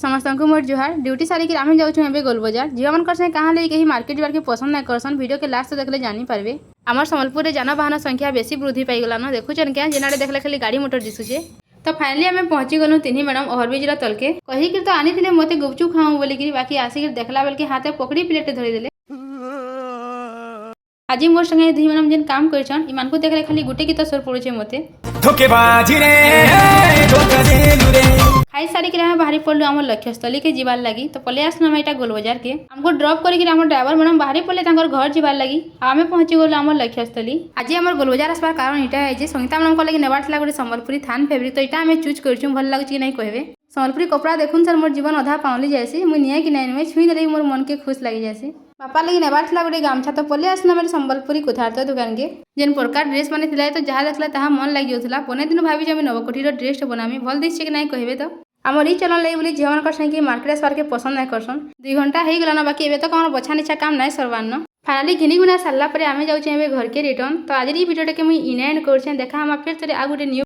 समस्त को मोर जुहार ड्यूटी सारिक आम जाऊँ ए गोल बजार झील से कहाँ लगे कहीं मार्केट जावार के पसंद ना करसन वीडियो के लास्ट देखले जानी पारे। आम सम्बलपुर में जानवाहन संख्या बेसी वृद्धि पाईगलान देखुचन क्या जेनाड़े देखले खाली गाड़ी मोटर दिशुचे। तो फाइनली आम पहुंची गलु तीन मैडम ओवरब्रिज तलके कहीकि तो आनी मत गुपचुप खाऊँ बोलिकी बाकी आसिक देखला बेल हाथ पकड़ी प्लेट धरीदे। आज मोर संगे दुई मैडम जेन काम करछन इमान को देखले खाली गुटे गीत स्वर पड़ुचे मते खाई सारिक बाहरी पड़लु आम लक्ष्यस्थली के जीवार लगी। तो पले आसलु आम यहाँ गोल बजार के हमको ड्रॉप करके आम ड्राइवर मैडम बाहरी पड़े घर जीवार लगी आम पहुंची गलु आम लक्ष्यस्थली। आज आम गोल बजार आसबार कारण यहाँ है संगीता मैडम को लगे नेबार था गोटे सम्बलपुरी थान फेब्रिक तो यहाँ आम चूज कर भल लगुच कि नहीं कहबे। सम्बलपुरी कपड़ा देखुन सर मोर जीवन अधा पाउली जाएसी मुझे निए कि नहीं छुई देले मोर मन के खुश लगी जाएसी। बापा लगे नेबार था गोटे गामछा तो पले आसना मेरे सम्बलपुरी कुथार्थ दुकान के जेन प्रकार ड्रेस मैंने तो जहाँ देखला तहाँ मन लगी जाऊला पने दिन भावी नवकोटीर ड्रेस बनामी भल दिशे कि नहीं कहबे। तो आमर ई चलन लगे बोली झील संगे मार्केट आसबार के पसंद नहीं करसन 2 घंटा हो गलान बाकी एवं तो कौन बछा निछा काम नहीं सरवान फाइनाली घिनी गुना सारा आम जाऊँ घर के रिटर्न। तो आज वीडियो के मुझे इन एंड कर देखा हम फिर आ गोटे न्यू